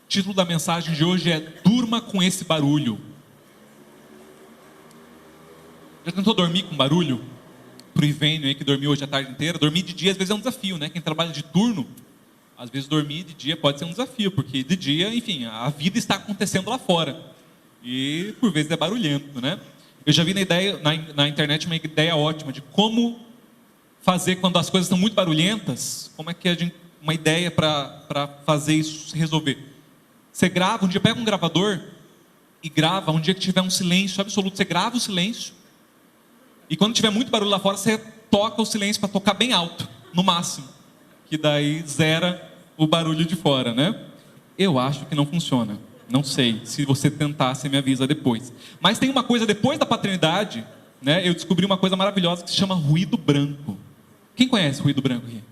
título da mensagem de hoje é Durma com esse barulho. Já tentou dormir com barulho? Pro Ivênio aí que dormiu hoje a tarde inteira, dormir de dia às vezes é um desafio, né? Quem trabalha de turno, às vezes dormir de dia pode ser um desafio, porque de dia, enfim, a vida está acontecendo lá fora. E por vezes é barulhento, né? Eu já vi na internet uma ideia ótima de como fazer quando as coisas estão muito barulhentas, como é que uma ideia para fazer isso se resolver. Você grava, um dia pega um gravador e grava, um dia que tiver um silêncio absoluto, você grava o silêncio, e quando tiver muito barulho lá fora, você toca o silêncio para tocar bem alto, no máximo, que daí zera o barulho de fora, né? Eu acho que não funciona. Não sei, se você tentar, você me avisa depois. Mas tem uma coisa, depois da paternidade, né, eu descobri uma coisa maravilhosa que se chama ruído branco. Quem conhece ruído branco aqui?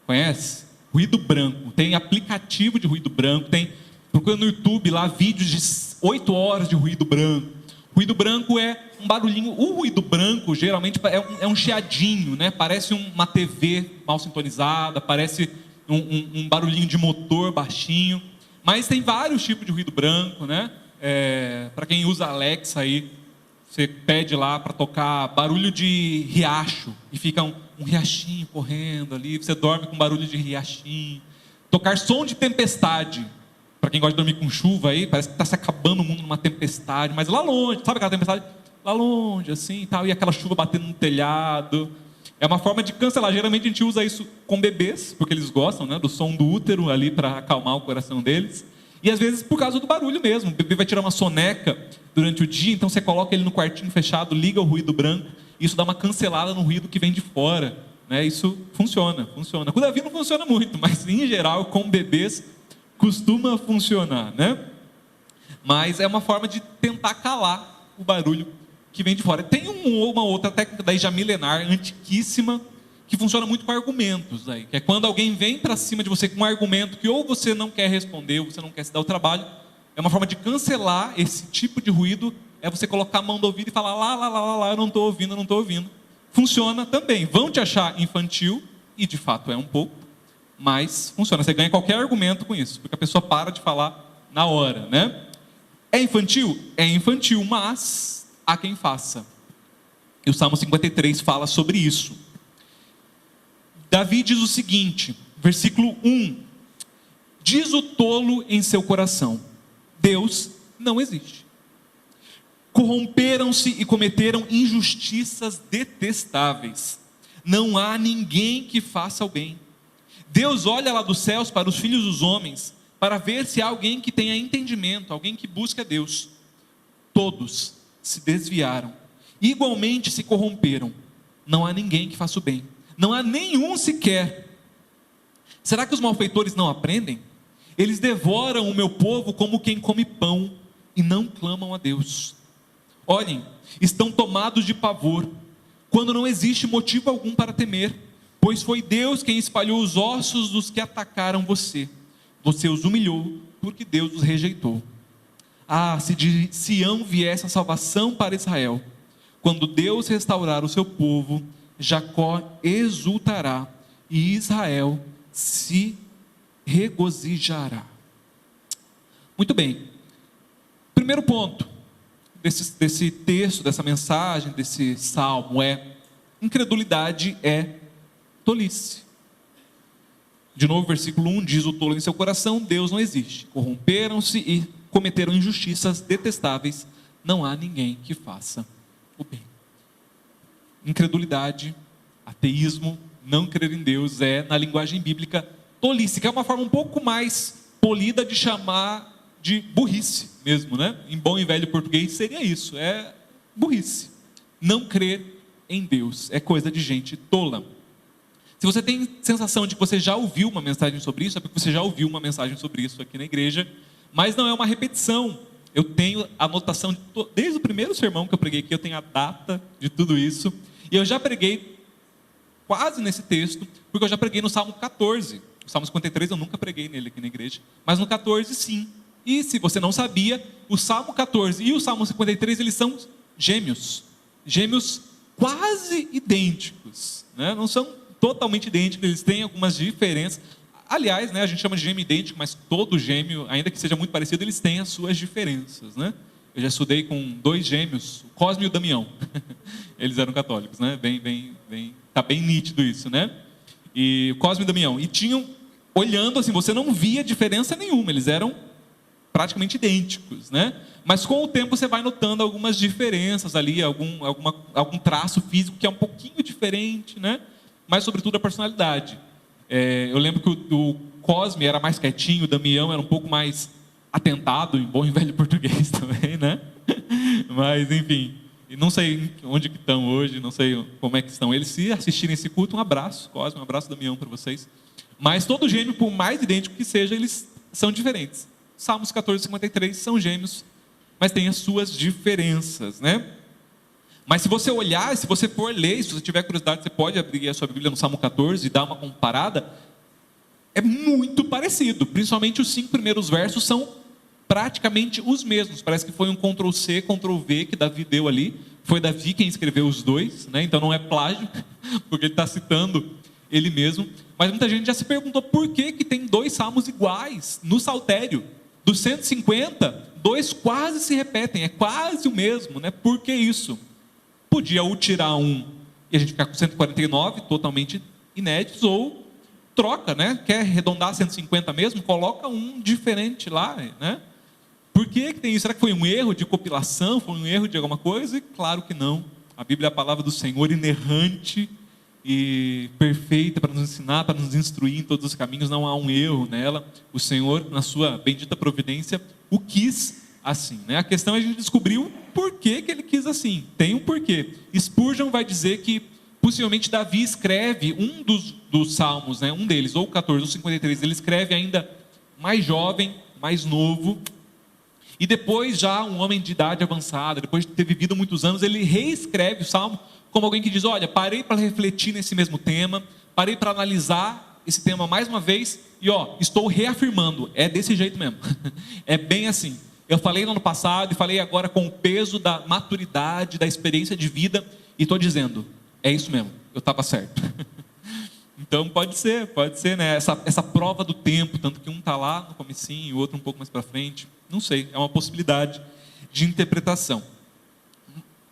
Conhece? Ruído branco. Tem aplicativo de ruído branco, procura no YouTube lá vídeos de 8 horas de ruído branco. Ruído branco é um barulhinho. O ruído branco geralmente é um chiadinho, né? Parece uma TV mal sintonizada, parece um barulhinho de motor baixinho. Mas tem vários tipos de ruído branco, né? Para quem usa Alexa aí, você pede lá para tocar barulho de riacho e fica um riachinho correndo ali, você dorme com barulho de riachinho. Tocar som de tempestade, para quem gosta de dormir com chuva aí, parece que está se acabando o mundo numa tempestade, mas lá longe, sabe aquela tempestade? Lá longe, assim, tal, e aquela chuva batendo no telhado. É uma forma de cancelar. Geralmente a gente usa isso com bebês, porque eles gostam, né, do som do útero ali para acalmar o coração deles. E às vezes por causa do barulho mesmo. O bebê vai tirar uma soneca durante o dia, então você coloca ele no quartinho fechado, liga o ruído branco, isso dá uma cancelada no ruído que vem de fora, né? Isso funciona. Com o Davi não funciona muito, mas em geral com bebês costuma funcionar, né? Mas é uma forma de tentar calar o barulho que vem de fora. Tem uma outra técnica daí já milenar, antiquíssima, que funciona muito com argumentos aí, que é quando alguém vem para cima de você com um argumento que ou você não quer responder, ou você não quer se dar o trabalho. É uma forma de cancelar esse tipo de ruído, é você colocar a mão do ouvido e falar lá, eu não estou ouvindo. Funciona também. Vão te achar infantil, e de fato é um pouco, mas funciona. Você ganha qualquer argumento com isso, porque a pessoa para de falar na hora, né? É infantil? É infantil, mas há quem faça. E o Salmo 53 fala sobre isso. Davi diz o seguinte, versículo 1: diz o tolo em seu coração, Deus não existe. Corromperam-se e cometeram injustiças detestáveis. Não há ninguém que faça o bem. Deus olha lá dos céus para os filhos dos homens, para ver se há alguém que tenha entendimento, alguém que busque a Deus. Todos se desviaram, igualmente se corromperam. Não há ninguém que faça o bem. Não há nenhum sequer. Será que os malfeitores não aprendem? Eles devoram o meu povo como quem come pão e não clamam a Deus. Olhem, estão tomados de pavor, quando não existe motivo algum para temer, pois foi Deus quem espalhou os ossos dos que atacaram você. Você os humilhou, porque Deus os rejeitou. Ah, se de Sião viesse a salvação para Israel, quando Deus restaurar o seu povo, Jacó exultará e Israel se regozijará. Muito bem. Primeiro ponto desse texto, dessa mensagem, desse salmo é: incredulidade é tolice. De novo, versículo 1 diz: o tolo em seu coração, Deus não existe. Corromperam-se e cometeram injustiças detestáveis. Não há ninguém que faça o bem. Incredulidade, ateísmo, não crer em Deus é, na linguagem bíblica, tolice, que é uma forma um pouco mais polida de chamar de burrice mesmo, né? Em bom e velho português seria isso, é burrice. Não crer em Deus é coisa de gente tola. Se você tem sensação de que você já ouviu uma mensagem sobre isso, é porque você já ouviu uma mensagem sobre isso aqui na igreja, mas não é uma repetição. Eu tenho anotação desde o primeiro sermão que eu preguei aqui, eu tenho a data de tudo isso. E eu já preguei quase nesse texto, porque eu já preguei no Salmo 14. O Salmo 53 eu nunca preguei nele aqui na igreja, mas no 14 sim. E se você não sabia, o Salmo 14 e o Salmo 53, eles são gêmeos. Gêmeos quase idênticos, né? Não são totalmente idênticos, eles têm algumas diferenças. Aliás, né, a gente chama de gêmeo idêntico, mas todo gêmeo, ainda que seja muito parecido, eles têm as suas diferenças, né? Eu já estudei com 2 gêmeos, o Cosme e o Damião. Eles eram católicos, né? Tá bem nítido isso, né? E o Cosme e o Damião. E tinham, olhando assim, você não via diferença nenhuma, eles eram praticamente idênticos, né? Mas com o tempo você vai notando algumas diferenças ali, algum traço físico que é um pouquinho diferente, né? Mas sobretudo a personalidade. Eu lembro que o Cosme era mais quietinho, o Damião era um pouco mais atentado, em bom e velho português também, né? Mas enfim, não sei onde que estão hoje, não sei como é que estão eles. Se assistirem esse culto, um abraço, Cosme, um abraço, Damião, para vocês. Mas todo gêmeo, por mais idêntico que seja, eles são diferentes. Salmos 14, 53 são gêmeos, mas têm as suas diferenças, né? Mas se você olhar, se você for ler, se você tiver curiosidade, você pode abrir a sua Bíblia no Salmo 14 e dar uma comparada. É muito parecido, principalmente os 5 primeiros versos são praticamente os mesmos. Parece que foi um Ctrl+C, Ctrl+V que Davi deu ali. Foi Davi quem escreveu os dois, né? Então não é plágio, porque ele está citando ele mesmo. Mas muita gente já se perguntou por que tem 2 salmos iguais no saltério. Dos 150, 2 quase se repetem, é quase o mesmo, né? Por que isso? Podia ou tirar um e a gente ficar com 149, totalmente inéditos, ou troca, né? Quer arredondar 150 mesmo? Coloca um diferente lá, né? Por que tem isso? Será que foi um erro de compilação? Foi um erro de alguma coisa? E claro que não. A Bíblia é a palavra do Senhor, inerrante e perfeita para nos ensinar, para nos instruir em todos os caminhos. Não há um erro nela. O Senhor, na sua bendita providência, o quis assim, né? A questão é a gente descobrir o porquê que ele quis assim. Tem um porquê. Spurgeon vai dizer que possivelmente Davi escreve um dos salmos, né? Um deles, ou o 14, ou 53, ele escreve ainda mais jovem, mais novo, e depois já um homem de idade avançada, depois de ter vivido muitos anos, ele reescreve o salmo como alguém que diz, olha, parei para refletir nesse mesmo tema, parei para analisar esse tema mais uma vez, e estou reafirmando, é desse jeito mesmo, é bem assim. Eu falei no ano passado, e falei agora com o peso da maturidade, da experiência de vida, e estou dizendo, é isso mesmo, eu estava certo. Então pode ser, né? Essa prova do tempo, tanto que um está lá no comecinho, o outro um pouco mais para frente, não sei, é uma possibilidade de interpretação.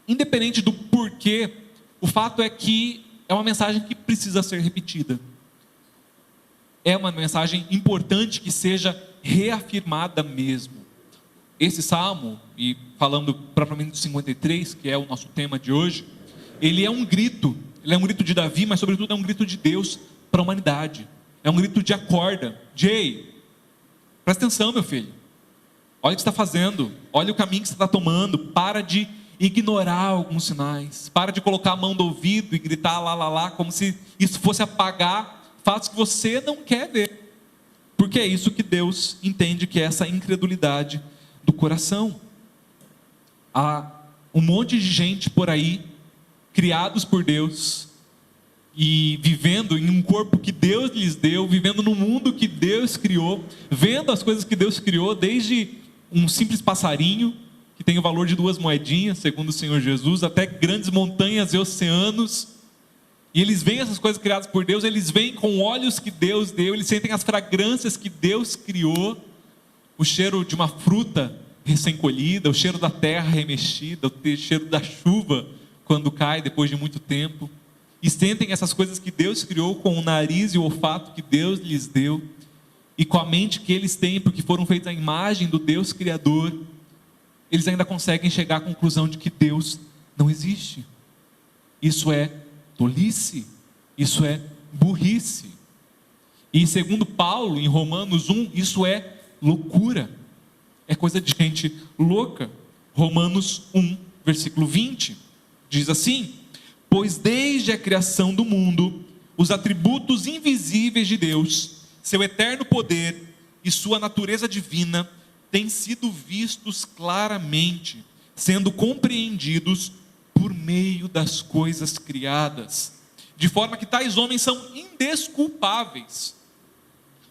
Independente do porquê, o fato é que é uma mensagem que precisa ser repetida. É uma mensagem importante que seja reafirmada mesmo. Esse salmo, e falando propriamente do 53, que é o nosso tema de hoje, ele é um grito de Davi, mas sobretudo é um grito de Deus para a humanidade. É um grito de acorda. Jay, presta atenção, meu filho. Olha o que você está fazendo. Olha o caminho que você está tomando. Para de ignorar alguns sinais. Para de colocar a mão no ouvido e gritar lá, lá, lá, como se isso fosse apagar fatos que você não quer ver. Porque é isso que Deus entende que é essa incredulidade do coração. Há um monte de gente por aí, criados por Deus, e vivendo em um corpo que Deus lhes deu, vivendo no mundo que Deus criou, vendo as coisas que Deus criou, desde um simples passarinho, que tem o valor de 2 moedinhas, segundo o Senhor Jesus, até grandes montanhas e oceanos, e eles veem essas coisas criadas por Deus, eles veem com olhos que Deus deu, eles sentem as fragrâncias que Deus criou, o cheiro de uma fruta recém-colhida, o cheiro da terra remexida, o cheiro da chuva, quando cai depois de muito tempo, e sentem essas coisas que Deus criou com o nariz e o olfato que Deus lhes deu, e com a mente que eles têm, porque foram feitos à imagem do Deus Criador, eles ainda conseguem chegar à conclusão de que Deus não existe. Isso é tolice, isso é burrice. E segundo Paulo, em Romanos 1, isso é loucura, é coisa de gente louca. Romanos 1, versículo 20, diz assim: pois desde a criação do mundo, os atributos invisíveis de Deus, seu eterno poder e sua natureza divina, têm sido vistos claramente, sendo compreendidos por meio das coisas criadas, de forma que tais homens são indesculpáveis,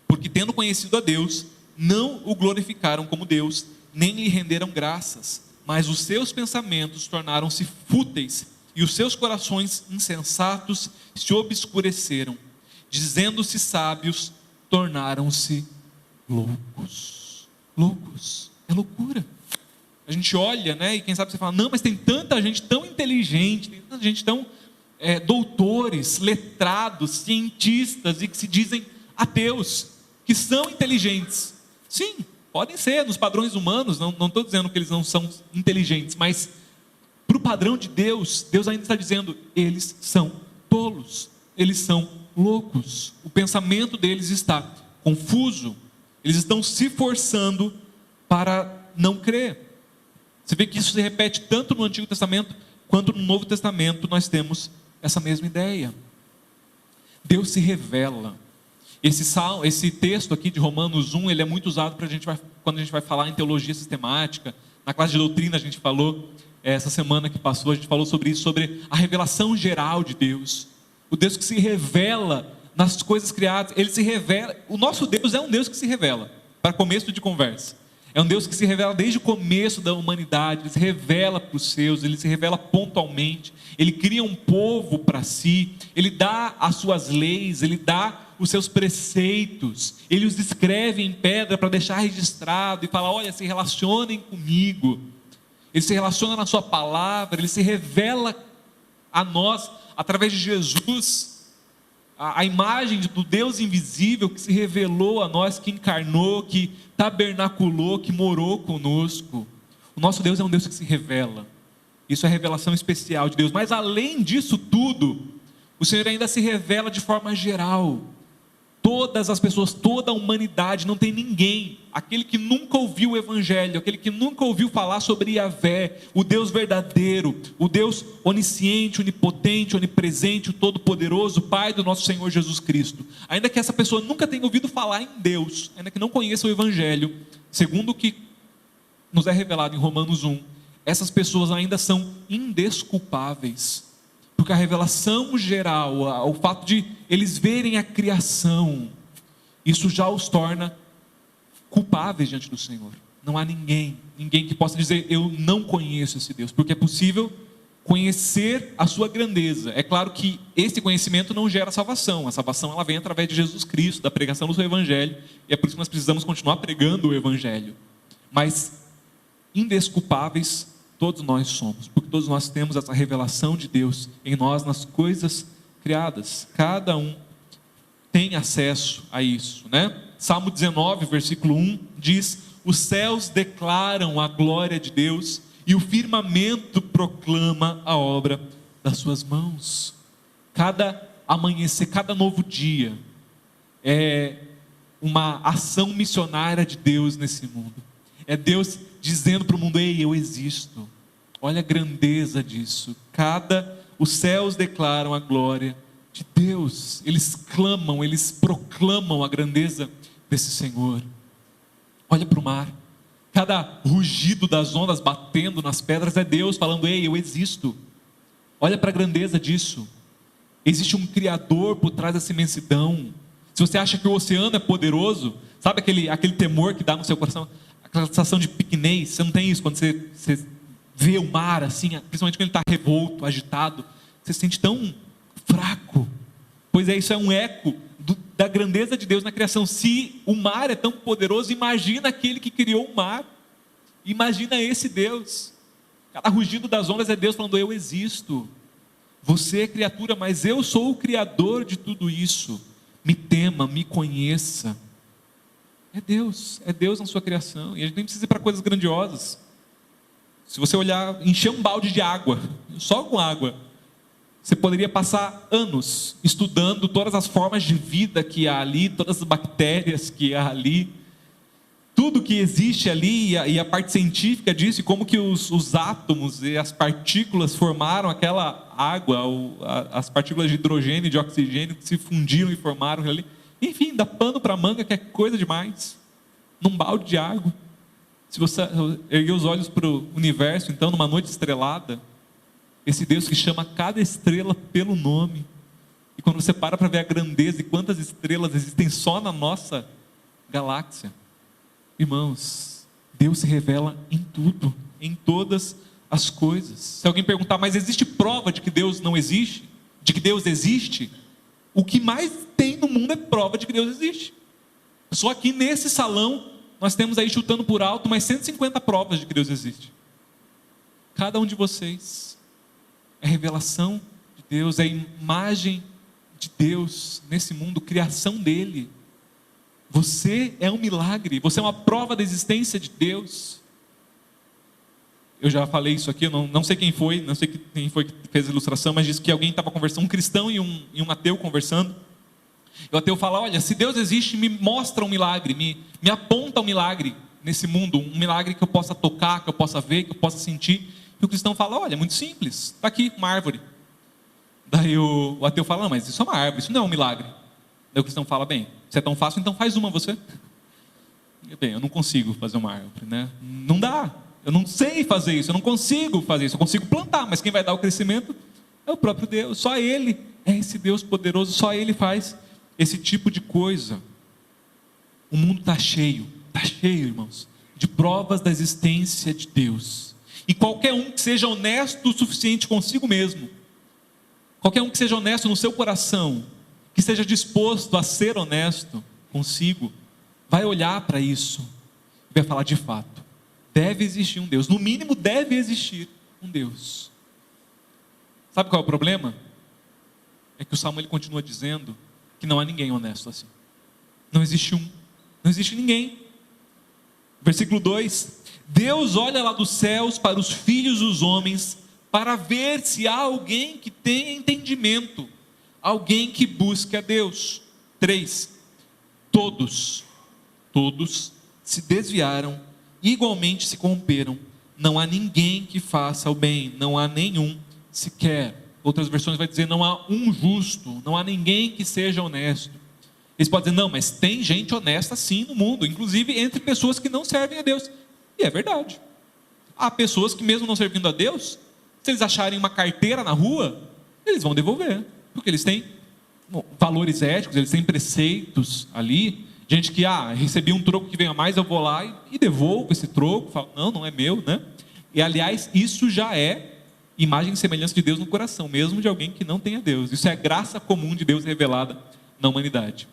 porque tendo conhecido a Deus, não o glorificaram como Deus, nem lhe renderam graças, mas os seus pensamentos tornaram-se fúteis, e os seus corações insensatos se obscureceram. Dizendo-se sábios, tornaram-se loucos. Loucos. É loucura. A gente olha, né, e quem sabe você fala, não, mas tem tanta gente tão inteligente, tem tanta gente tão doutores, letrados, cientistas, e que se dizem ateus, que são inteligentes. Sim, podem ser, nos padrões humanos, não estou dizendo que eles não são inteligentes, mas para o padrão de Deus, Deus ainda está dizendo, eles são tolos, eles são loucos, o pensamento deles está confuso, eles estão se forçando para não crer. Você vê que isso se repete tanto no Antigo Testamento, quanto no Novo Testamento nós temos essa mesma ideia. Deus se revela. Esse texto aqui de Romanos 1, ele é muito usado quando a gente vai falar em teologia sistemática. Na classe de doutrina a gente falou, essa semana que passou, a gente falou sobre isso, sobre a revelação geral de Deus. O Deus que se revela nas coisas criadas, ele se revela. O nosso Deus é um Deus que se revela, para começo de conversa. É um Deus que se revela desde o começo da humanidade, ele se revela para os seus, ele se revela pontualmente, ele cria um povo para si, ele dá as suas leis, ele dá os seus preceitos, ele os escreve em pedra para deixar registrado e falar, olha, se relacionem comigo. Ele se relaciona na sua palavra, ele se revela a nós através de Jesus, a imagem do Deus invisível que se revelou a nós, que encarnou, que tabernaculou, que morou conosco. O nosso Deus é um Deus que se revela. Isso é a revelação especial de Deus. Mas além disso tudo, o Senhor ainda se revela de forma geral. Todas as pessoas, toda a humanidade, não tem ninguém, aquele que nunca ouviu o Evangelho, aquele que nunca ouviu falar sobre Yahvé, o Deus verdadeiro, o Deus onisciente, onipotente, onipresente, o Todo-Poderoso, Pai do nosso Senhor Jesus Cristo. Ainda que essa pessoa nunca tenha ouvido falar em Deus, ainda que não conheça o Evangelho, segundo o que nos é revelado em Romanos 1, essas pessoas ainda são indesculpáveis. Porque a revelação geral, o fato de eles verem a criação, isso já os torna culpáveis diante do Senhor. Não há ninguém que possa dizer, eu não conheço esse Deus, porque é possível conhecer a sua grandeza. É claro que esse conhecimento não gera salvação, a salvação ela vem através de Jesus Cristo, da pregação do seu Evangelho, e é por isso que nós precisamos continuar pregando o Evangelho. Mas indesculpáveis todos nós somos, porque todos nós temos essa revelação de Deus em nós, nas coisas criadas. Cada um tem acesso a isso, né? Salmo 19, versículo 1 diz, os céus declaram a glória de Deus e o firmamento proclama a obra das suas mãos. Cada amanhecer, cada novo dia é uma ação missionária de Deus nesse mundo. É Deus dizendo para o mundo, ei, eu existo. Olha a grandeza disso. Os céus declaram a glória de Deus. Eles clamam, eles proclamam a grandeza desse Senhor. Olha para o mar. Cada rugido das ondas batendo nas pedras é Deus falando, ei, eu existo. Olha para a grandeza disso. Existe um Criador por trás dessa imensidão. Se você acha que o oceano é poderoso, sabe aquele temor que dá no seu coração? Aquela sensação de pequenez, você não tem isso quando você vê o mar assim, principalmente quando ele está revolto, agitado, você se sente tão fraco. Pois é, isso é um eco da grandeza de Deus na criação. Se o mar é tão poderoso, imagina aquele que criou o mar, imagina esse Deus. Cada rugido das ondas é Deus falando, eu existo, você é criatura, mas eu sou o Criador de tudo isso, me tema, me conheça. É Deus na sua criação, e a gente nem precisa ir para coisas grandiosas. Se você olhar, encher um balde de água, só com água, você poderia passar anos estudando todas as formas de vida que há ali, todas as bactérias que há ali, tudo que existe ali, e a parte científica disso, e como que os átomos e as partículas formaram aquela água, as partículas de hidrogênio e de oxigênio que se fundiram e formaram ali. Enfim, dá pano para manga, que é coisa demais, num balde de água. Se você erguer os olhos para o universo, então, numa noite estrelada, esse Deus que chama cada estrela pelo nome, e quando você para ver a grandeza e quantas estrelas existem só na nossa galáxia, irmãos, Deus se revela em tudo, em todas as coisas. Se alguém perguntar, mas existe prova de que Deus não existe? De que Deus existe? O que mais tem no mundo é prova de que Deus existe. Só aqui nesse salão, nós temos aí, chutando por alto, mais 150 provas de que Deus existe. Cada um de vocês é revelação de Deus, é imagem de Deus nesse mundo, criação dele. Você é um milagre, você é uma prova da existência de Deus. Eu já falei isso aqui, eu não sei quem foi quem foi que fez a ilustração, mas disse que alguém estava conversando, um cristão e um ateu conversando. E o ateu fala: olha, se Deus existe, me mostra um milagre, me aponta um milagre nesse mundo, um milagre que eu possa tocar, que eu possa ver, que eu possa sentir. E o cristão fala: olha, é muito simples, está aqui uma árvore. Daí o ateu fala: não, mas isso é uma árvore, isso não é um milagre. Daí o cristão fala: bem, se é tão fácil, então faz uma você. Bem, eu não consigo fazer uma árvore, né? Não dá, eu não sei fazer isso, eu não consigo fazer isso. Eu consigo plantar, mas quem vai dar o crescimento é o próprio Deus. Só Ele é esse Deus poderoso, só Ele faz esse tipo de coisa. O mundo está cheio, irmãos, de provas da existência de Deus. E qualquer um que seja honesto o suficiente consigo mesmo, qualquer um que seja honesto no seu coração, que esteja disposto a ser honesto consigo, vai olhar para isso e vai falar: de fato, deve existir um Deus. No mínimo deve existir um Deus. Sabe qual é o problema? É que o Salmo ele continua dizendo que não há ninguém honesto assim. Não existe um, não existe ninguém. Versículo 2: Deus olha lá dos céus para os filhos dos homens, para ver se há alguém que tenha entendimento, alguém que busque a Deus. 3: Todos se desviaram, igualmente se corromperam, não há ninguém que faça o bem, não há nenhum sequer. Outras versões vai dizer: não há um justo, não há ninguém que seja honesto. Eles podem dizer: não, mas tem gente honesta sim no mundo, inclusive entre pessoas que não servem a Deus. E é verdade. Há pessoas que, mesmo não servindo a Deus, se eles acharem uma carteira na rua, eles vão devolver, porque eles têm valores éticos, eles têm preceitos ali. Gente que, recebi um troco que vem a mais, eu vou lá e devolvo esse troco, falo: não é meu, né? E aliás, isso já é imagem e semelhança de Deus no coração, mesmo de alguém que não tenha Deus. Isso é graça comum de Deus revelada na humanidade.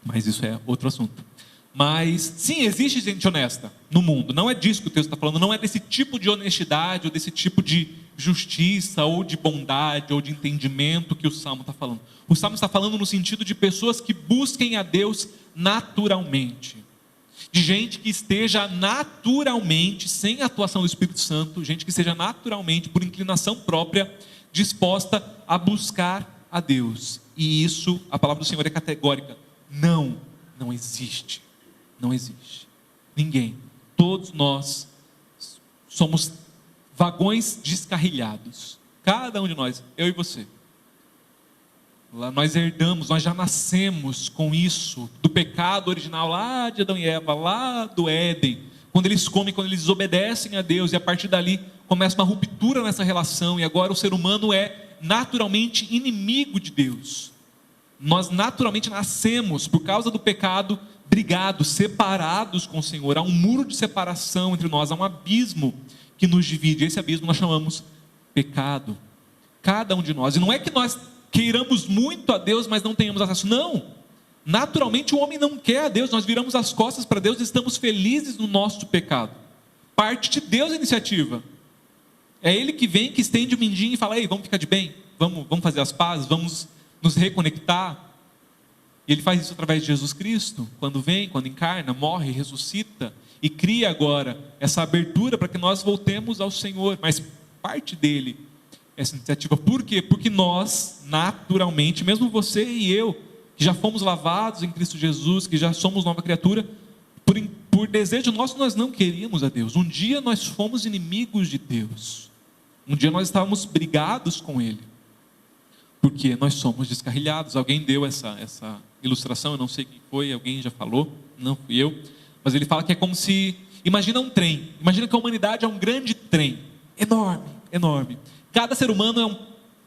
Mas isso é outro assunto. Mas sim, existe gente honesta no mundo. Não é disso que o texto está falando. Não é desse tipo de honestidade, ou desse tipo de justiça, ou de bondade, ou de entendimento que o Salmo está falando. O Salmo está falando no sentido de pessoas que busquem a Deus naturalmente. De gente que esteja naturalmente, sem a atuação do Espírito Santo, gente que esteja naturalmente, por inclinação própria, disposta a buscar a Deus. E isso, a palavra do Senhor é categórica: não existe. Não existe ninguém. Todos nós somos vagões descarrilhados. Cada um de nós, eu e você. Lá nós herdamos, nós já nascemos com isso, do pecado original lá de Adão e Eva, lá do Éden. Quando eles comem, quando eles desobedecem a Deus, e a partir dali começa uma ruptura nessa relação, e agora o ser humano é naturalmente inimigo de Deus. Nós naturalmente nascemos, por causa do pecado, brigados, separados com o Senhor. Há um muro de separação entre nós, há um abismo que nos divide. Esse abismo nós chamamos pecado. Cada um de nós. E não é que nós queiramos muito a Deus, mas não tenhamos acesso. Não. Naturalmente o homem não quer a Deus. Nós viramos as costas para Deus e estamos felizes no nosso pecado. Parte de Deus a iniciativa. É Ele que vem, que estende o mindinho e fala: ei, vamos ficar de bem, vamos fazer as pazes, vamos nos reconectar. E Ele faz isso através de Jesus Cristo, quando vem, quando encarna, morre, ressuscita e cria agora essa abertura para que nós voltemos ao Senhor. Mas parte dele, essa iniciativa. Por quê? Porque nós, naturalmente, mesmo você e eu, que já fomos lavados em Cristo Jesus, que já somos nova criatura, por desejo nosso, nós não queríamos a Deus. Um dia nós fomos inimigos de Deus. Um dia nós estávamos brigados com Ele, porque nós somos descarrilhados. Alguém deu essa ilustração, eu não sei quem foi, alguém já falou, não fui eu, mas ele fala que é como se, imagina um trem, imagina que a humanidade é um grande trem, enorme, cada ser humano é um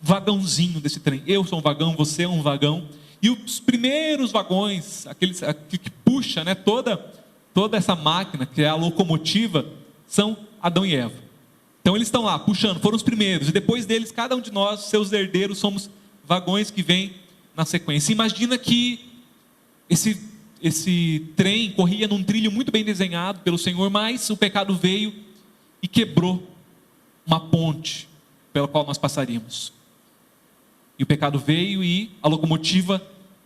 vagãozinho desse trem. Eu sou um vagão, você é um vagão, e os primeiros vagões, aqueles que puxa, né, toda essa máquina, que é a locomotiva, são Adão e Eva. Então eles estão lá puxando, foram os primeiros, e depois deles, cada um de nós, seus herdeiros, somos vagões que vêm na sequência. Imagina que esse esse trem corria num trilho muito bem desenhado pelo Senhor, mas o pecado veio e quebrou uma ponte pela qual nós passaríamos. E o pecado veio e a locomotiva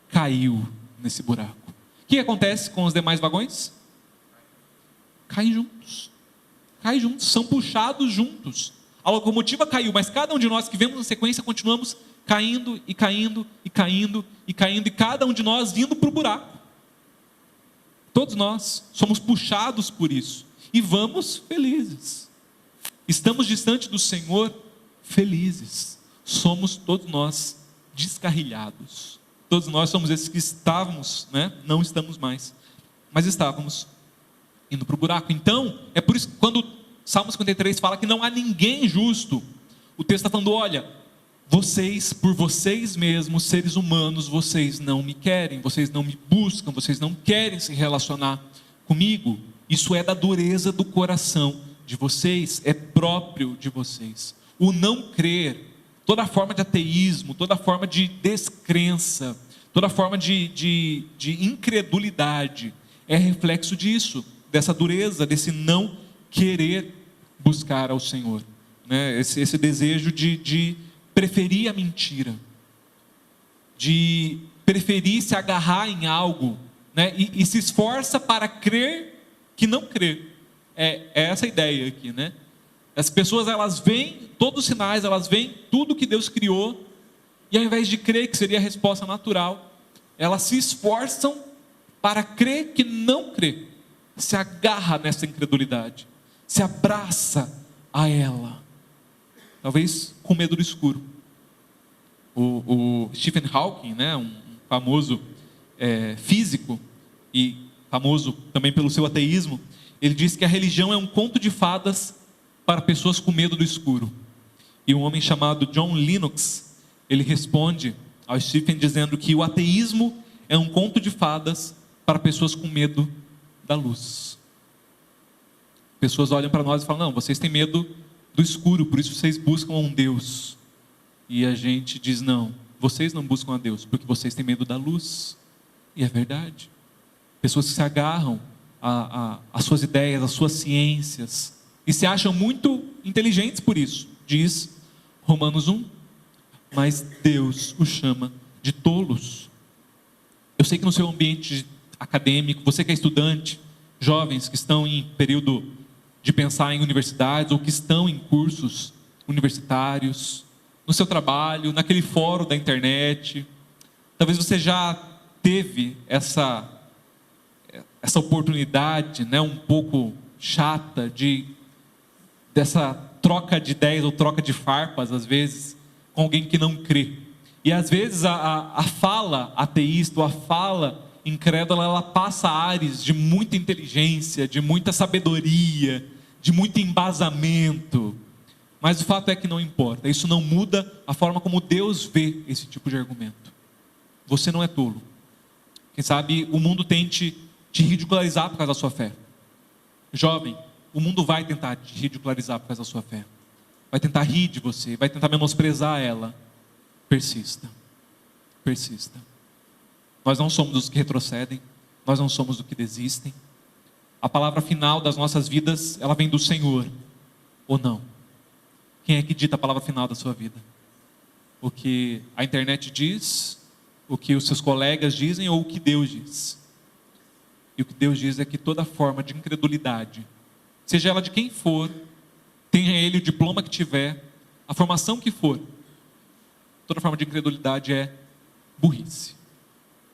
caiu nesse buraco. O que acontece com os demais vagões? Caem juntos. Caem juntos, são puxados juntos. A locomotiva caiu, mas cada um de nós que vemos na sequência continuamos caindo e caindo e caindo e caindo, e cada um de nós vindo para o buraco. Todos nós somos puxados por isso e vamos felizes. Estamos distante do Senhor felizes. Somos todos nós descarrilhados. Todos nós somos esses que estávamos, não estamos mais, mas estávamos indo para o buraco. Então, é por isso que quando Salmo 53 fala que não há ninguém justo, o texto está falando: olha, vocês, por vocês mesmos, seres humanos, vocês não me querem, vocês não me buscam, vocês não querem se relacionar comigo. Isso é da dureza do coração de vocês, é próprio de vocês. O não crer, toda forma de ateísmo, toda forma de descrença, toda forma de incredulidade, é reflexo disso, dessa dureza, desse não querer buscar ao Senhor, esse desejo de preferir a mentira, de preferir se agarrar em algo, e se esforça para crer que não crer. É essa a ideia aqui, As pessoas, elas veem todos os sinais, elas veem tudo que Deus criou, e ao invés de crer que seria a resposta natural, elas se esforçam para crer que não crê, se agarra nessa incredulidade, se abraça a ela, talvez com medo do escuro. O Stephen Hawking, um famoso físico, e famoso também pelo seu ateísmo, ele diz que a religião é um conto de fadas para pessoas com medo do escuro. E um homem chamado John Lennox, ele responde ao Stephen dizendo que o ateísmo é um conto de fadas para pessoas com medo da luz. Pessoas olham para nós e falam: não, vocês têm medo do escuro, por isso vocês buscam um Deus. E a gente diz: não, vocês não buscam a Deus, porque vocês têm medo da luz. E é verdade. Pessoas que se agarram às suas ideias, às suas ciências, e se acham muito inteligentes por isso. Diz Romanos 1, mas Deus os chama de tolos. Eu sei que no seu ambiente acadêmico, você que é estudante, jovens que estão em período de pensar em universidades, ou que estão em cursos universitários, no seu trabalho, naquele fórum da internet, talvez você já teve essa oportunidade, um pouco chata, dessa troca de ideias ou troca de farpas, às vezes, com alguém que não crê. E às vezes a fala ateísta, ou a fala incrédula, ela passa ares de muita inteligência, de muita sabedoria, de muito embasamento. Mas o fato é que não importa, isso não muda a forma como Deus vê esse tipo de argumento. Você não é tolo. Quem sabe o mundo tente te ridicularizar por causa da sua fé. Jovem, o mundo vai tentar te ridicularizar por causa da sua fé. Vai tentar rir de você, vai tentar menosprezar ela. Persista. Persista. Nós não somos os que retrocedem, nós não somos os que desistem. A palavra final das nossas vidas, ela vem do Senhor, ou não? Quem é que dita a palavra final da sua vida? O que a internet diz, o que os seus colegas dizem, ou o que Deus diz? E o que Deus diz é que toda forma de incredulidade, seja ela de quem for, tenha ele o diploma que tiver, a formação que for, toda forma de incredulidade é burrice,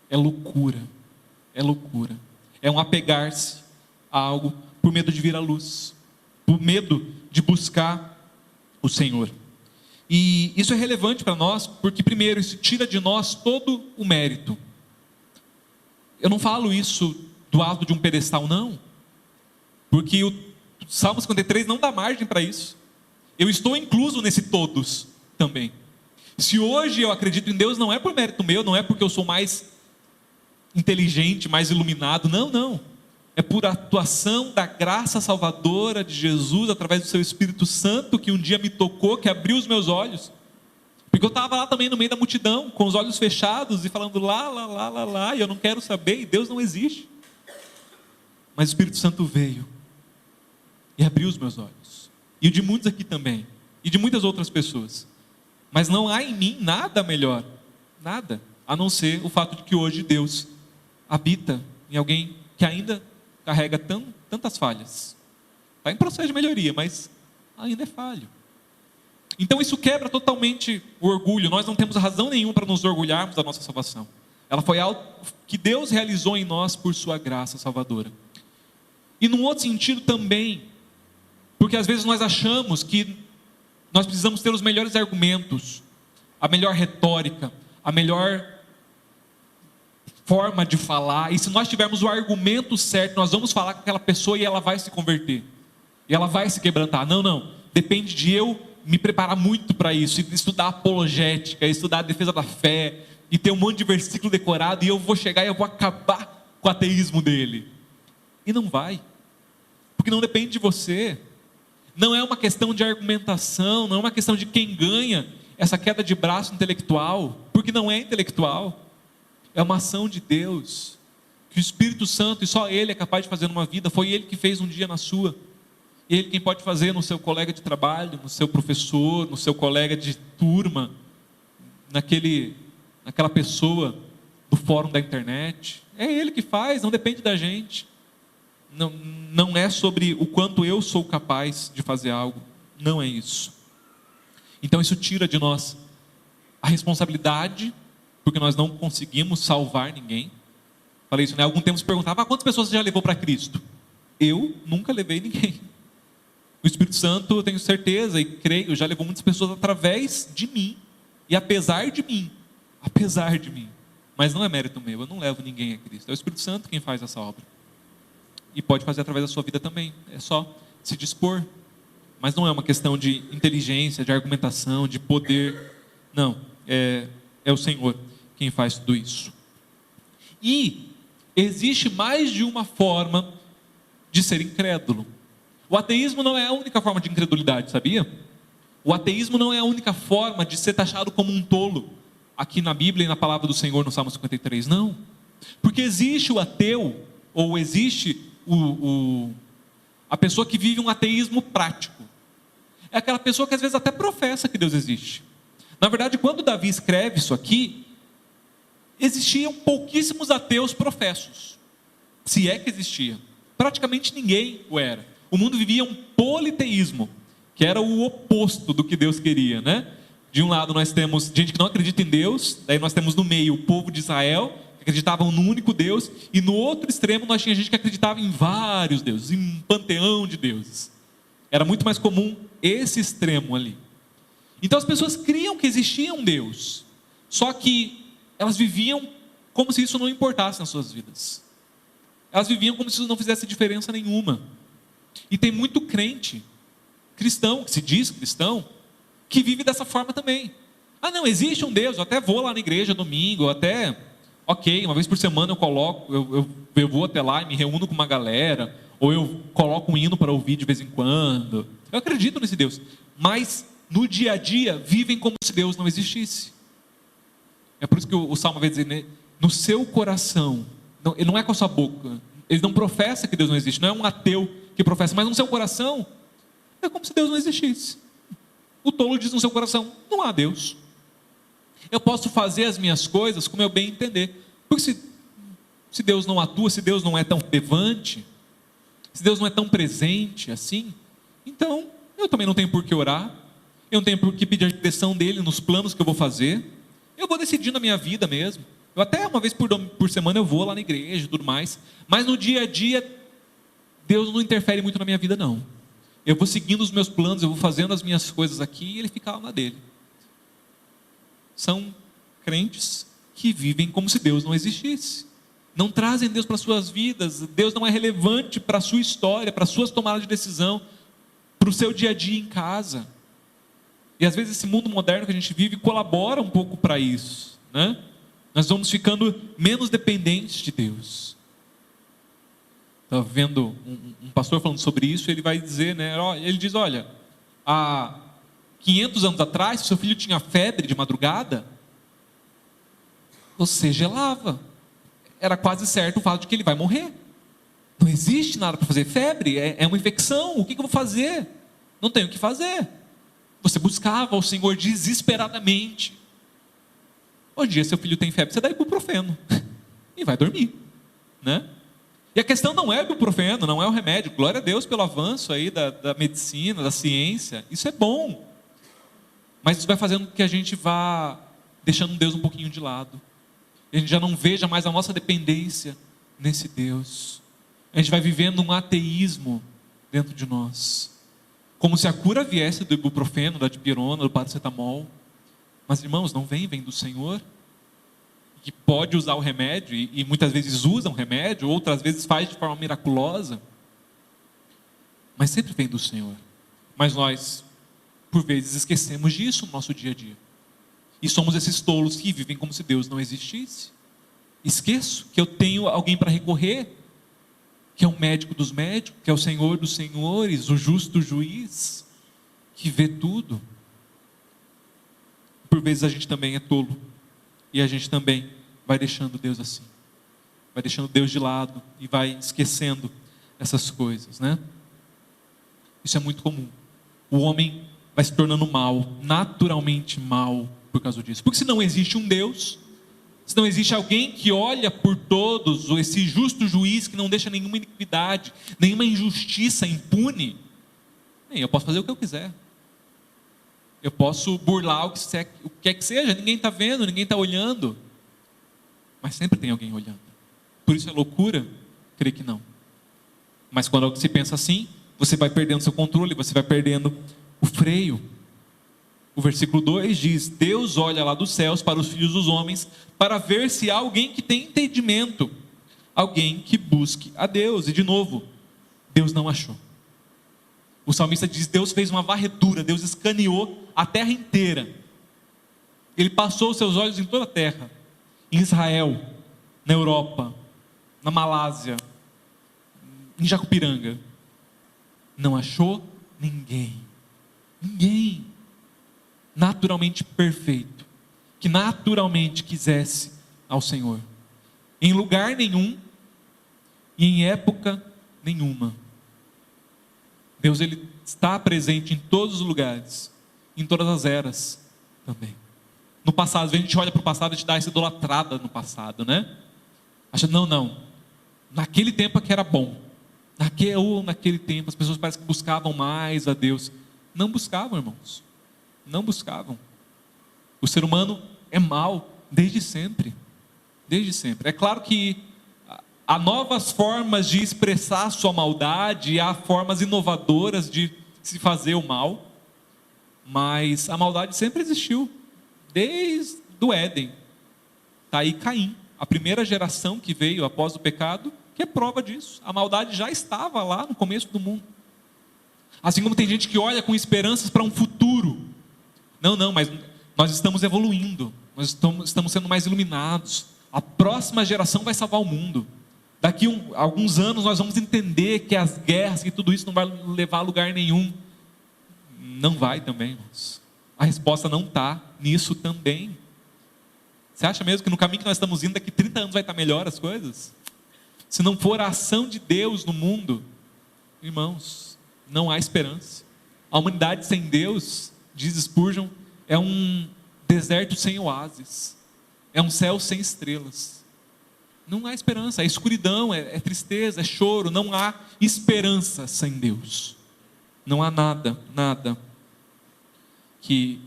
é loucura, é um apegar-se a algo por medo de vir à luz, por medo de buscar o Senhor. E isso é relevante para nós, porque primeiro, isso tira de nós todo o mérito. Eu não falo isso do alto de um pedestal, não, porque o Salmo 53 não dá margem para isso. Eu estou incluso nesse todos também. Se hoje eu acredito em Deus, não é por mérito meu, não é porque eu sou mais inteligente, mais iluminado, não. É por atuação da graça salvadora de Jesus, através do seu Espírito Santo, que um dia me tocou, que abriu os meus olhos. Porque eu estava lá também no meio da multidão, com os olhos fechados e falando lá, e eu não quero saber, e Deus não existe. Mas o Espírito Santo veio e abriu os meus olhos. E o de muitos aqui também, e de muitas outras pessoas. Mas não há em mim nada melhor, nada, a não ser o fato de que hoje Deus habita em alguém que ainda carrega tantas falhas. Está em processo de melhoria, mas ainda é falho. Então isso quebra totalmente o orgulho. Nós não temos razão nenhuma para nos orgulharmos da nossa salvação. Ela foi algo que Deus realizou em nós por sua graça salvadora. E num outro sentido também, porque às vezes nós achamos que nós precisamos ter os melhores argumentos, a melhor retórica, a melhor forma de falar, e se nós tivermos o argumento certo, nós vamos falar com aquela pessoa e ela vai se converter, e ela vai se quebrantar. Não, depende de eu me preparar muito para isso, e estudar apologética, estudar a defesa da fé, e ter um monte de versículo decorado, e eu vou chegar e eu vou acabar com o ateísmo dele. E não vai, porque não depende de você. Não é uma questão de argumentação, não é uma questão de quem ganha essa queda de braço intelectual, porque não é intelectual, é uma ação de Deus, que o Espírito Santo, e só Ele é capaz de fazer numa vida. Foi Ele que fez um dia na sua, Ele quem pode fazer no seu colega de trabalho, no seu professor, no seu colega de turma, naquela pessoa do fórum da internet. É Ele que faz, não depende da gente. Não é sobre o quanto eu sou capaz de fazer algo, não é isso. Então isso tira de nós a responsabilidade, porque nós não conseguimos salvar ninguém. Falei isso, né? Algum tempo se perguntava, quantas pessoas você já levou para Cristo? Eu nunca levei ninguém. O Espírito Santo, eu tenho certeza e creio, já levou muitas pessoas através de mim, e apesar de mim, mas não é mérito meu, eu não levo ninguém a Cristo, é o Espírito Santo quem faz essa obra, e pode fazer através da sua vida também, é só se dispor, mas não é uma questão de inteligência, de argumentação, de poder, não, é o Senhor quem faz tudo isso. E existe mais de uma forma de ser incrédulo. O ateísmo não é a única forma de incredulidade, sabia? O ateísmo não é a única forma de ser taxado como um tolo, aqui na Bíblia e na palavra do Senhor no Salmo 53, não. Porque existe o ateu, ou existe a pessoa que vive um ateísmo prático. É aquela pessoa que às vezes até professa que Deus existe. Na verdade, quando Davi escreve isso aqui, existiam pouquíssimos ateus professos, se é que existia. Praticamente ninguém o era. O mundo vivia um politeísmo, que era o oposto do que Deus queria, né? De um lado nós temos gente que não acredita em Deus, daí nós temos no meio o povo de Israel, que acreditavam no único Deus, e no outro extremo nós tínhamos gente que acreditava em vários deuses, em um panteão de deuses. Era muito mais comum esse extremo ali. Então as pessoas criam que existia um Deus, só que elas viviam como se isso não importasse nas suas vidas. Elas viviam como se isso não fizesse diferença nenhuma. E tem muito crente, cristão, que se diz cristão, que vive dessa forma também. Ah não, existe um Deus, eu até vou lá na igreja domingo, eu até, ok, uma vez por semana eu vou até lá e me reúno com uma galera, ou eu coloco um hino para ouvir de vez em quando. Eu acredito nesse Deus, mas no dia a dia vivem como se Deus não existisse. É por isso que o Salmo vai dizer, né? No seu coração, ele não é com a sua boca, ele não professa que Deus não existe, não é um ateu que professa, mas no seu coração é como se Deus não existisse. O tolo diz no seu coração, não há Deus. Eu posso fazer as minhas coisas como eu bem entender, porque se Deus não atua, se Deus não é tão relevante, se Deus não é tão presente assim, então eu também não tenho por que orar, eu não tenho por que pedir a direção dele nos planos que eu vou fazer, eu vou decidir na minha vida mesmo. Eu até uma vez por semana eu vou lá na igreja e tudo mais, mas no dia a dia Deus não interfere muito na minha vida não. Eu vou seguindo os meus planos, eu vou fazendo as minhas coisas aqui e ele fica lá na dele. São crentes que vivem como se Deus não existisse. Não trazem Deus para as suas vidas. Deus não é relevante para a sua história, para as suas tomadas de decisão, para o seu dia a dia em casa. E às vezes esse mundo moderno que a gente vive colabora um pouco para isso, né? Nós vamos ficando menos dependentes de Deus. Estava vendo um pastor falando sobre isso, ele vai dizer, né? Ele diz, olha, 500 anos atrás, se seu filho tinha febre de madrugada, você gelava. Era quase certo o fato de que ele vai morrer. Não existe nada para fazer. Febre é uma infecção. O que eu vou fazer? Não tenho o que fazer. Você buscava o Senhor desesperadamente. Hoje em dia, seu filho tem febre, você dá ibuprofeno e vai dormir, né? E a questão não é o ibuprofeno, não é o remédio. Glória a Deus pelo avanço aí da medicina, da ciência. Isso é bom. Mas isso vai fazendo com que a gente vá deixando Deus um pouquinho de lado. E a gente já não veja mais a nossa dependência nesse Deus. A gente vai vivendo um ateísmo dentro de nós. Como se a cura viesse do ibuprofeno, da dipirona, do paracetamol. Mas irmãos, não vem do Senhor. Que pode usar o remédio, e muitas vezes usa um remédio, outras vezes faz de forma miraculosa. Mas sempre vem do Senhor. Mas nós, por vezes, esquecemos disso no nosso dia a dia. E somos esses tolos que vivem como se Deus não existisse. Esqueço que eu tenho alguém para recorrer, que é o médico dos médicos, que é o Senhor dos senhores, o justo juiz, que vê tudo. Por vezes a gente também é tolo. E a gente também vai deixando Deus assim. Vai deixando Deus de lado e vai esquecendo essas coisas, né? Isso é muito comum. O homem vai se tornando mal, naturalmente mal, por causa disso. Porque se não existe um Deus, se não existe alguém que olha por todos, ou esse justo juiz que não deixa nenhuma iniquidade, nenhuma injustiça impune, eu posso fazer o que eu quiser. Eu posso burlar o que quer que seja, ninguém está vendo, ninguém está olhando. Mas sempre tem alguém olhando. Por isso é loucura crer que não. Mas quando se pensa assim, você vai perdendo seu controle, você vai perdendo o freio. O versículo 2 diz: Deus olha lá dos céus para os filhos dos homens, para ver se há alguém que tem entendimento, alguém que busque a Deus. E de novo, Deus não achou. O salmista diz: Deus fez uma varredura, Deus escaneou a terra inteira. Ele passou os seus olhos em toda a terra, em Israel, na Europa, na Malásia, em Jacupiranga. Não achou ninguém. Ninguém naturalmente perfeito, que naturalmente quisesse ao Senhor, em lugar nenhum e em época nenhuma. Deus, ele está presente em todos os lugares, em todas as eras também. No passado, às vezes a gente olha para o passado e a gente dá essa idolatrada no passado, né? Acha, não, naquele tempo é que era bom, naquele tempo as pessoas parecem que buscavam mais a Deus. Não buscavam, irmãos, não buscavam. O ser humano é mau desde sempre, desde sempre. É claro que há novas formas de expressar a sua maldade, há formas inovadoras de se fazer o mal, mas a maldade sempre existiu, desde o Éden. Está aí Caim, a primeira geração que veio após o pecado, que é prova disso. A maldade já estava lá no começo do mundo. Assim como tem gente que olha com esperanças para um futuro. Não, mas nós estamos evoluindo, nós estamos sendo mais iluminados. A próxima geração vai salvar o mundo. Daqui a alguns anos nós vamos entender que as guerras, que tudo isso não vai levar a lugar nenhum. Não vai também, irmãos. A resposta não está nisso também. Você acha mesmo que no caminho que nós estamos indo, daqui 30 anos vai estar melhor as coisas? Se não for a ação de Deus no mundo, irmãos, não há esperança. A humanidade sem Deus, diz Spurgeon, é um deserto sem oásis. É um céu sem estrelas. Não há esperança, é escuridão, é tristeza, é choro. Não há esperança sem Deus. Não há nada que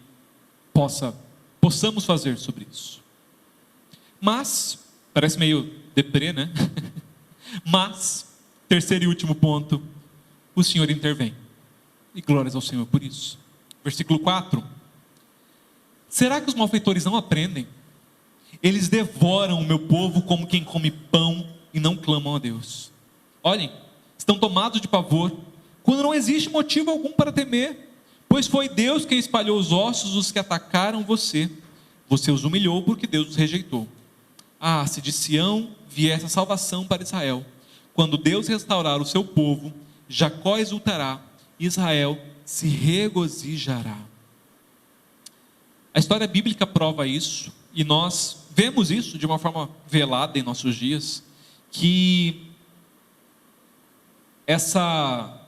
possamos fazer sobre isso. Mas, parece meio deprê, né? Mas, terceiro e último ponto, o Senhor intervém. E glórias ao Senhor por isso. Versículo 4. Será que os malfeitores não aprendem? Eles devoram o meu povo como quem come pão e não clamam a Deus. Olhem, estão tomados de pavor, quando não existe motivo algum para temer, pois foi Deus quem espalhou os ossos dos que atacaram você. Você os humilhou porque Deus os rejeitou. Ah, se de Sião viesse a salvação para Israel. Quando Deus restaurar o seu povo, Jacó exultará, Israel se regozijará. A história bíblica prova isso, e nós vemos isso de uma forma velada em nossos dias, que essa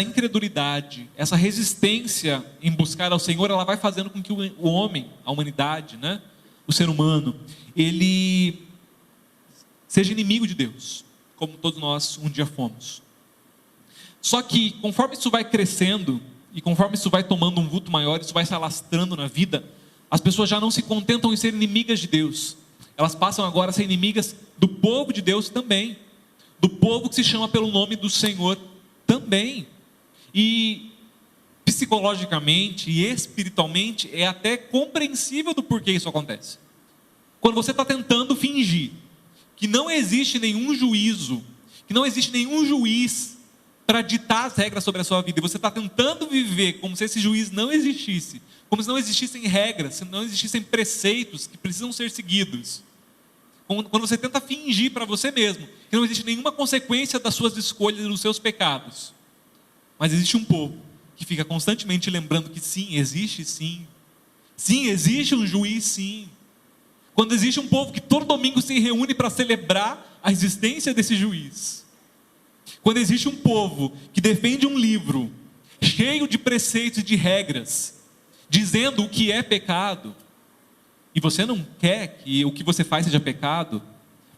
incredulidade, essa resistência em buscar ao Senhor, ela vai fazendo com que o homem, a humanidade, né, o ser humano, ele seja inimigo de Deus, como todos nós um dia fomos. Só que conforme isso vai crescendo, e conforme isso vai tomando um vulto maior, isso vai se alastrando na vida, as pessoas já não se contentam em ser inimigas de Deus, elas passam agora a ser inimigas do povo de Deus também, do povo que se chama pelo nome do Senhor também. E psicologicamente e espiritualmente é até compreensível do porquê isso acontece. Quando você está tentando fingir que não existe nenhum juízo, que não existe nenhum juiz para ditar as regras sobre a sua vida, e você está tentando viver como se esse juiz não existisse, como se não existissem regras, se não existissem preceitos que precisam ser seguidos, quando você tenta fingir para você mesmo que não existe nenhuma consequência das suas escolhas e dos seus pecados, mas existe um povo que fica constantemente lembrando que sim, existe um juiz sim, quando existe um povo que todo domingo se reúne para celebrar a existência desse juiz, quando existe um povo que defende um livro cheio de preceitos e de regras, dizendo o que é pecado, e você não quer que o que você faz seja pecado,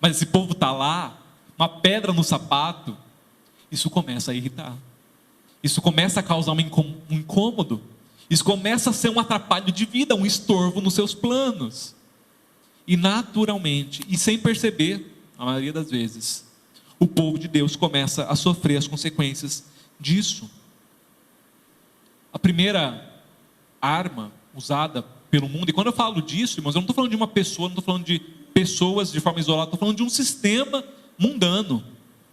mas esse povo está lá, uma pedra no sapato, isso começa a irritar, isso começa a causar um incômodo, isso começa a ser um atrapalho de vida, um estorvo nos seus planos, e naturalmente, e sem perceber, a maioria das vezes, o povo de Deus começa a sofrer as consequências disso. A primeira arma usada pelo mundo, e quando eu falo disso, irmãos, eu não estou falando de uma pessoa, não estou falando de pessoas de forma isolada, estou falando de um sistema mundano.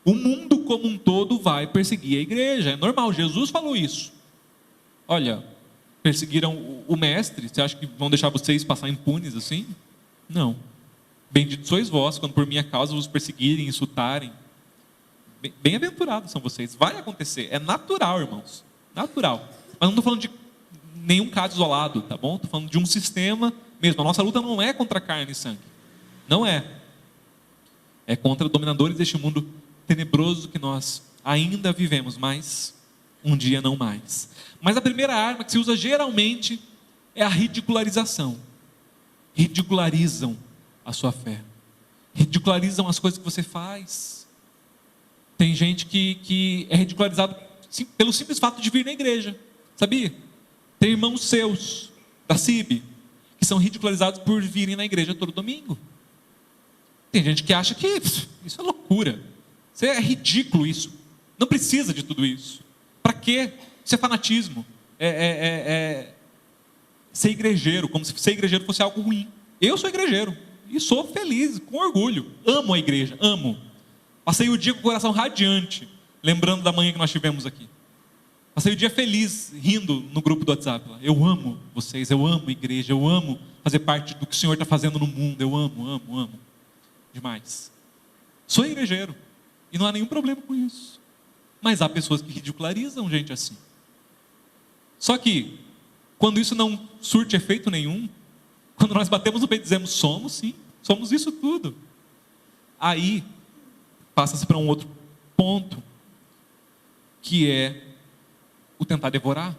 O mundo como um todo vai perseguir a igreja, é normal, Jesus falou isso. Olha, perseguiram o mestre, você acha que vão deixar vocês passar impunes assim? Não. Bendito sois vós, quando por minha causa vos perseguirem, insultarem. Bem-aventurados são vocês, vai acontecer, é natural, irmãos, natural. Mas não estou falando de nenhum caso isolado, tá bom? Estou falando de um sistema mesmo. A nossa luta não é contra carne e sangue, não é. É contra dominadores deste mundo tenebroso que nós ainda vivemos, mas um dia não mais. Mas a primeira arma que se usa geralmente é a ridicularização. Ridicularizam a sua fé, ridicularizam as coisas que você faz. Tem gente que é ridicularizado pelo simples fato de vir na igreja, sabia? Tem irmãos seus, da CIB, que são ridicularizados por virem na igreja todo domingo. Tem gente que acha que isso é loucura, isso é ridículo isso, não precisa de tudo isso. Para quê? Isso é fanatismo, ser igrejeiro, como se ser igrejeiro fosse algo ruim. Eu sou igrejeiro, e sou feliz, com orgulho, amo a igreja, amo. Passei o dia com o coração radiante, lembrando da manhã que nós tivemos aqui. Passei o dia feliz, rindo no grupo do WhatsApp. Eu amo vocês, eu amo a igreja, eu amo fazer parte do que o Senhor está fazendo no mundo. Eu amo demais. Sou igrejeiro, e não há nenhum problema com isso. Mas há pessoas que ridicularizam gente assim. Só que, quando isso não surte efeito nenhum, quando nós batemos no peito e dizemos, somos sim, somos isso tudo. Aí, passa-se para um outro ponto, que é o tentar devorar.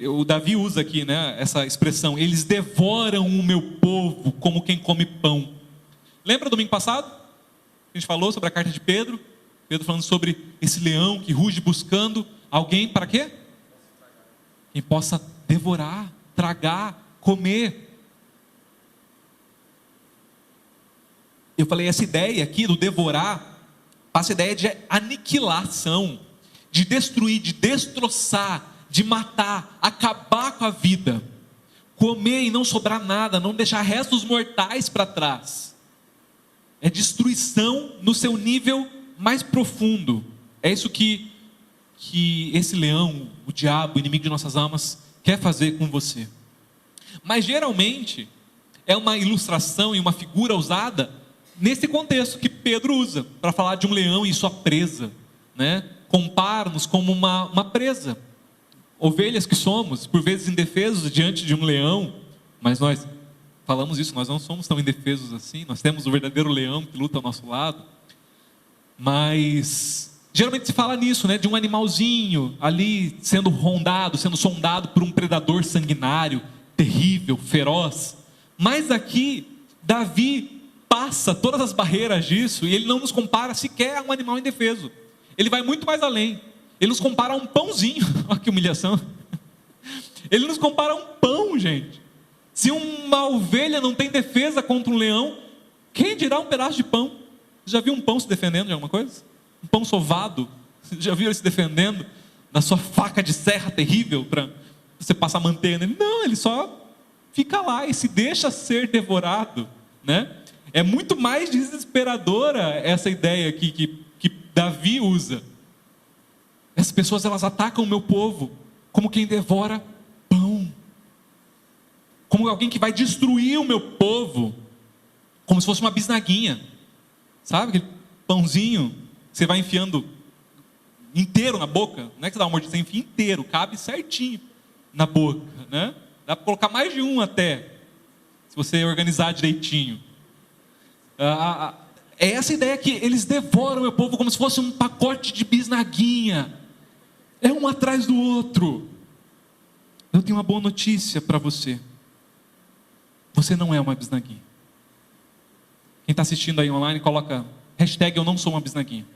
O Davi usa aqui, né, essa expressão, eles devoram o meu povo como quem come pão. Lembra domingo passado? A gente falou sobre a carta de Pedro, Pedro falando sobre esse leão que ruge buscando alguém para quê? Quem possa devorar, tragar, comer. Eu falei, essa ideia aqui do devorar, passa a ideia de aniquilação, de destruir, de destroçar, de matar, acabar com a vida, comer e não sobrar nada, não deixar restos mortais para trás. É destruição no seu nível mais profundo. É isso que esse leão, o diabo, o inimigo de nossas almas, quer fazer com você. Mas geralmente é uma ilustração e uma figura usada nesse contexto que Pedro usa para falar de um leão e sua presa, né? Compara-nos como uma presa, ovelhas que somos, por vezes indefesos diante de um leão, mas nós falamos isso, nós não somos tão indefesos assim, nós temos o verdadeiro leão que luta ao nosso lado, mas geralmente se fala nisso, né, de um animalzinho ali sendo rondado, sendo sondado por um predador sanguinário, terrível, feroz, mas aqui Davi passa todas as barreiras disso, e ele não nos compara sequer a um animal indefeso, ele vai muito mais além, ele nos compara a um pãozinho, olha que humilhação, ele nos compara a um pão, gente. Se uma ovelha não tem defesa contra um leão, quem dirá um pedaço de pão? Você já viu um pão se defendendo de alguma coisa? Um pão sovado? Você já viu ele se defendendo da sua faca de serra terrível para você passar manteiga nele? Não, ele só fica lá e se deixa ser devorado, né? É muito mais desesperadora essa ideia aqui que Davi usa. Essas pessoas, elas atacam o meu povo como quem devora pão, como alguém que vai destruir o meu povo, como se fosse uma bisnaguinha, sabe aquele pãozinho que você vai enfiando inteiro na boca, não é que você dá uma mordida, você enfia inteiro, cabe certinho na boca, né? Dá para colocar mais de um até, se você organizar direitinho. É essa ideia que eles devoram o meu povo como se fosse um pacote de bisnaguinha, é um atrás do outro. Eu tenho uma boa notícia para você, você não é uma bisnaguinha. Quem está assistindo aí online, coloca hashtag eu não sou uma bisnaguinha.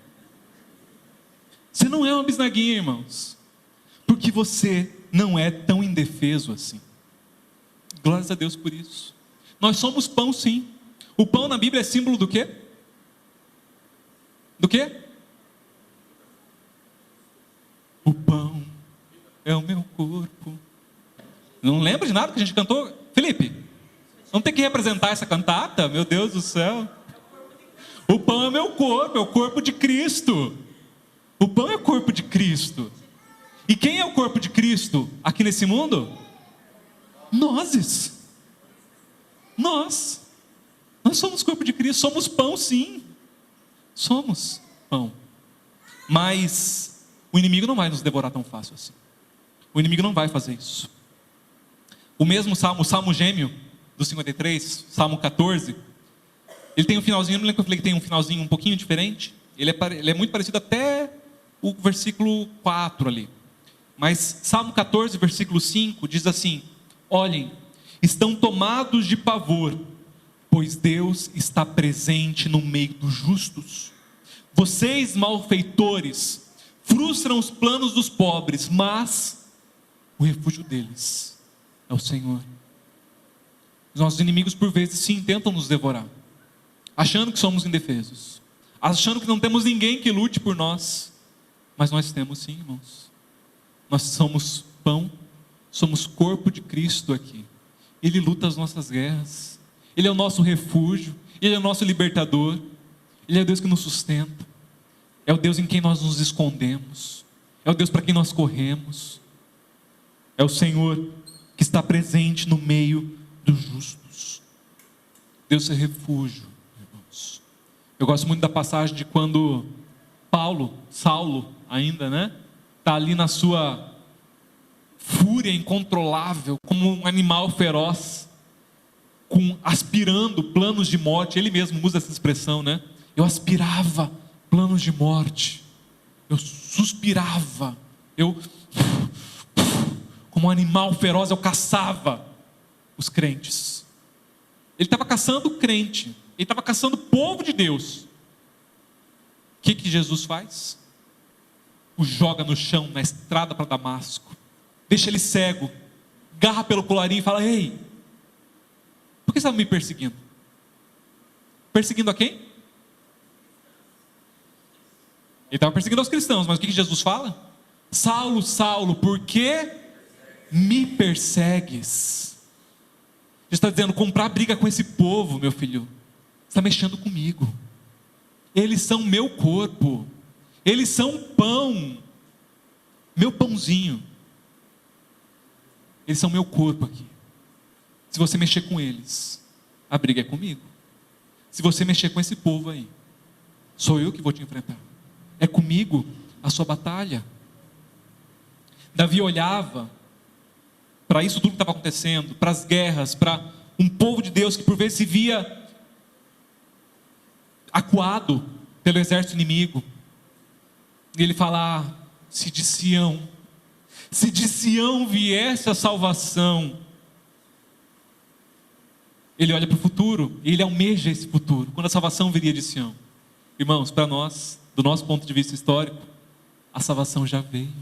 Você não é uma bisnaguinha, irmãos, porque você não é tão indefeso assim. Glórias a Deus por isso. Nós somos pão, sim. O pão na Bíblia é símbolo do quê? Do quê? O pão é o meu corpo. Não lembra de nada que a gente cantou? Felipe, vamos ter que representar essa cantata? Meu Deus do céu. O pão é meu corpo, é o corpo de Cristo. O pão é o corpo de Cristo. E quem é o corpo de Cristo aqui nesse mundo? Nós somos corpo de Cristo, somos pão, sim. Somos pão. Mas o inimigo não vai nos devorar tão fácil assim. O inimigo não vai fazer isso. O mesmo salmo, o salmo gêmeo do 53, salmo 14, ele tem um finalzinho, eu não lembro que eu falei que tem um finalzinho um pouquinho diferente. Ele é muito parecido até o versículo 4 ali. Mas salmo 14, versículo 5, diz assim: olhem, estão tomados de pavor, pois Deus está presente no meio dos justos. Vocês, malfeitores, frustram os planos dos pobres, mas o refúgio deles é o Senhor. Os nossos inimigos, por vezes, sim, tentam nos devorar, achando que somos indefesos, achando que não temos ninguém que lute por nós, mas nós temos sim, irmãos. Nós somos pão, somos corpo de Cristo aqui. Ele luta as nossas guerras, Ele é o nosso refúgio, Ele é o nosso libertador, Ele é o Deus que nos sustenta, é o Deus em quem nós nos escondemos, é o Deus para quem nós corremos, é o Senhor que está presente no meio dos justos. Deus é refúgio, irmãos. Eu gosto muito da passagem de quando Saulo ainda, né? Está ali na sua fúria incontrolável, como um animal feroz, aspirando planos de morte. Ele mesmo usa essa expressão, né? Eu aspirava planos de morte, eu suspirava, como um animal feroz, eu caçava os crentes. Ele estava caçando o crente, ele estava caçando o povo de Deus. O que Jesus faz? O joga no chão, na estrada para Damasco, deixa ele cego, agarra pelo colarinho e fala: ei, por que você está me perseguindo? Perseguindo a quem? Ele estava perseguindo aos cristãos, mas o que Jesus fala? Saulo, Saulo, por que me persegues? Jesus está dizendo: comprar briga com esse povo, meu filho, você está mexendo comigo. Eles são meu corpo, eles são pão, meu pãozinho, eles são meu corpo aqui. Se você mexer com eles, a briga é comigo. Se você mexer com esse povo aí, sou eu que vou te enfrentar. É comigo a sua batalha. Davi olhava para isso tudo que estava acontecendo, para as guerras, para um povo de Deus que por vezes se via acuado pelo exército inimigo. E ele fala: se de Sião viesse a salvação. Ele olha para o futuro e ele almeja esse futuro, quando a salvação viria de Sião. Irmãos, para nós, do nosso ponto de vista histórico, a salvação já veio.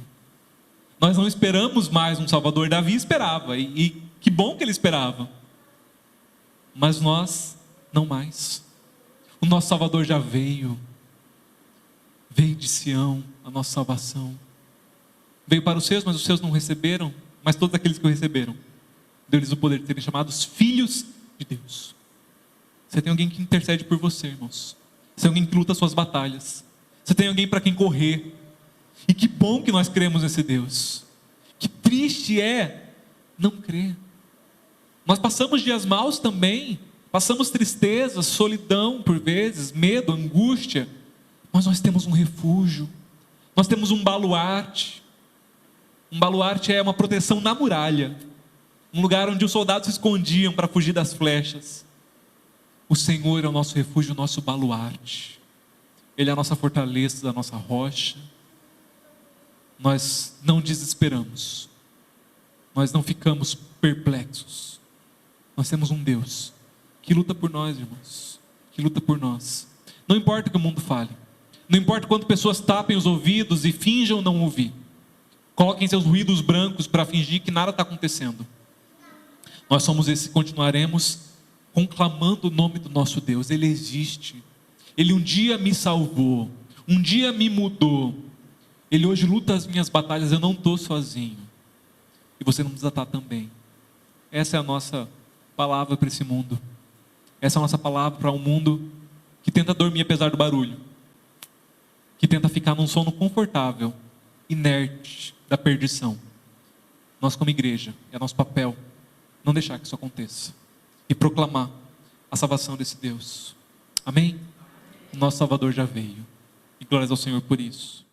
Nós não esperamos mais um Salvador. Davi esperava, e que bom que ele esperava. Mas nós, não mais. O nosso Salvador já veio. Veio de Sião, a nossa salvação. Veio para os seus, mas os seus não receberam. Mas todos aqueles que o receberam, deu-lhes o poder de serem chamados filhos de Deus. Você tem alguém que intercede por você, irmãos. Você tem alguém que luta as suas batalhas. Você tem alguém para quem correr. E que bom que nós cremos nesse Deus. Que triste é não crer. Nós passamos dias maus também. Passamos tristeza, solidão por vezes, medo, angústia. Mas nós temos um refúgio. Nós temos um baluarte. Um baluarte é uma proteção na muralha. Um lugar onde os soldados se escondiam para fugir das flechas. O Senhor é o nosso refúgio, o nosso baluarte. Ele é a nossa fortaleza, a nossa rocha. Nós não desesperamos. Nós não ficamos perplexos. Nós temos um Deus que luta por nós, irmãos. Que luta por nós. Não importa o que o mundo fale. Não importa quanto pessoas tapem os ouvidos e finjam não ouvir. Coloquem seus ruídos brancos para fingir que nada está acontecendo. Nós somos esse, continuaremos conclamando o nome do nosso Deus. Ele existe. Ele um dia me salvou. Um dia me mudou. Ele hoje luta as minhas batalhas. Eu não estou sozinho. E você não precisa estar também. Essa é a nossa palavra para esse mundo. Essa é a nossa palavra para um mundo que tenta dormir apesar do barulho. Que tenta ficar num sono confortável, inerte da perdição. Nós como igreja, é nosso papel não deixar que isso aconteça. E proclamar a salvação desse Deus. Amém? O nosso Salvador já veio. E glórias ao Senhor por isso.